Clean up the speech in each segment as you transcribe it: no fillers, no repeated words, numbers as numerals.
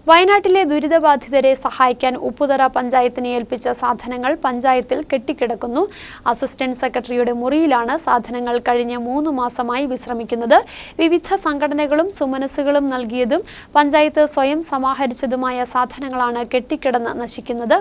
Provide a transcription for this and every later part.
വയനാട്ടിലെ ദുരിതബാധിതരെ സഹായിക്കാൻ ഉപ്പുതറ പഞ്ചായത്തിനെ ഏൽപ്പിച്ച സാധനങ്ങൾ പഞ്ചായത്തിൽ കെട്ടിക്കിടക്കുന്നു. അസിസ്റ്റന്റ് സെക്രട്ടറിയുടെ മുറിയിലാണ് സാധനങ്ങൾ കഴിഞ്ഞ 3 മാസമായി വിശ്രമിക്കുന്നത്. വിവിധ സംഘടനകളും സുമനസ്സുകളും നൽകിയതും പഞ്ചായത്ത് സ്വയം സമാഹരിച്ചതുമായ സാധനങ്ങളാണ് കെട്ടിക്കിടന്ന് നശിക്കുന്നത്.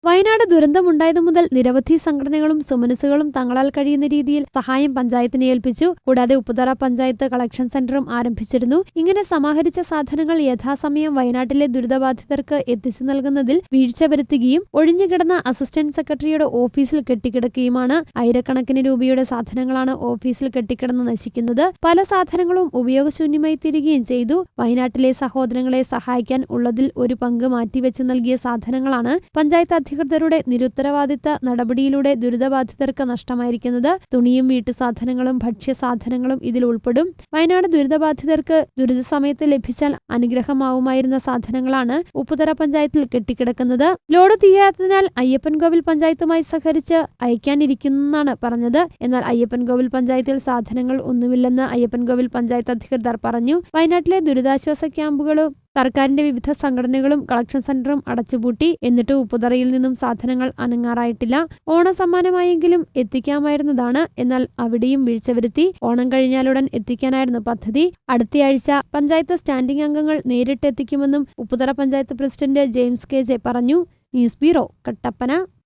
വയനാട് ദുരന്തമുണ്ടായതു മുതൽ നിരവധി സംഘടനകളും സുമനസ്സുകളും തങ്ങളാൽ കഴിയുന്ന രീതിയിൽ സഹായം പഞ്ചായത്തിനെ ഏൽപ്പിച്ചു. കൂടാതെ ഉപ്പുതറ പഞ്ചായത്ത് കളക്ഷൻ സെന്ററും ആരംഭിച്ചിരുന്നു. ഇങ്ങനെ സമാഹരിച്ച സാധനങ്ങൾ യഥാസമയം വയനാട്ടിലെ ദുരിതബാധിതർക്ക് എത്തിച്ചു നൽകുന്നതിൽ വീഴ്ച വരുത്തുകയും ഒഴിഞ്ഞുകിടന്ന അസിസ്റ്റന്റ് സെക്രട്ടറിയുടെ ഓഫീസിൽ കെട്ടിക്കിടക്കുകയുമാണ്. ആയിരക്കണക്കിന് രൂപയുടെ സാധനങ്ങളാണ് ഓഫീസിൽ കെട്ടിക്കിടന്ന് നശിക്കുന്നത്. പല സാധനങ്ങളും ഉപയോഗശൂന്യമായി തീരുകയും ചെയ്തു. വയനാട്ടിലെ സഹോദരങ്ങളെ സഹായിക്കാൻ ഉള്ളതിൽ ഒരു പങ്ക് മാറ്റിവെച്ച് നൽകിയ സാധനങ്ങളാണ് പഞ്ചായത്ത് അധികൃതരുടെ നിരുത്തരവാദിത്ത നടപടിയിലൂടെ ദുരിതബാധിതർക്ക് നഷ്ടമായിരിക്കുന്നത്. തുണിയും വീട്ടുസാധനങ്ങളും ഭക്ഷ്യസാധനങ്ങളും ഇതിൽ ഉൾപ്പെടും. വയനാട് ദുരിതബാധിതർക്ക് ദുരിതസമയത്ത് ലഭിച്ചാൽ അനുഗ്രഹമാവുമായിരുന്ന സാധനങ്ങളാണ് ഉപ്പുതറ പഞ്ചായത്തിൽ കെട്ടിക്കിടക്കുന്നത്. ലോഡ് തീരാത്തതിനാൽ അയ്യപ്പൻകോവിൽ പഞ്ചായത്തുമായി സഹകരിച്ച് അയക്കാനിരിക്കുന്നെന്നാണ് പറഞ്ഞത്. എന്നാൽ അയ്യപ്പൻകോവിൽ പഞ്ചായത്തിൽ സാധനങ്ങൾ ഒന്നുമില്ലെന്ന് അയ്യപ്പൻകോവിൽ പഞ്ചായത്ത് അധികൃതർ പറഞ്ഞു. വയനാട്ടിലെ ദുരിതാശ്വാസ ക്യാമ്പുകളും സർക്കാരിന്റെ വിവിധ സംഘടനകളും കളക്ഷൻ സെന്ററും അടച്ചുപൂട്ടി. എന്നിട്ട് ഉപ്പുതറയിൽ നിന്നും സാധനങ്ങൾ അനങ്ങാറായിട്ടില്ല. ഓണം സമ്മാനമായെങ്കിലും എത്തിക്കാമായിരുന്നതാണ്. എന്നാൽ അവിടെയും വീഴ്ച വരുത്തി. ഓണം കഴിഞ്ഞാലുടൻ എത്തിക്കാനായിരുന്നു പദ്ധതി. അടുത്തയാഴ്ച പഞ്ചായത്ത് സ്റ്റാൻഡിംഗ് അംഗങ്ങൾ നേരിട്ട് എത്തിക്കുമെന്നും Upputhara panchayat president James KJ പറഞ്ഞു. News bureau, Kattappana.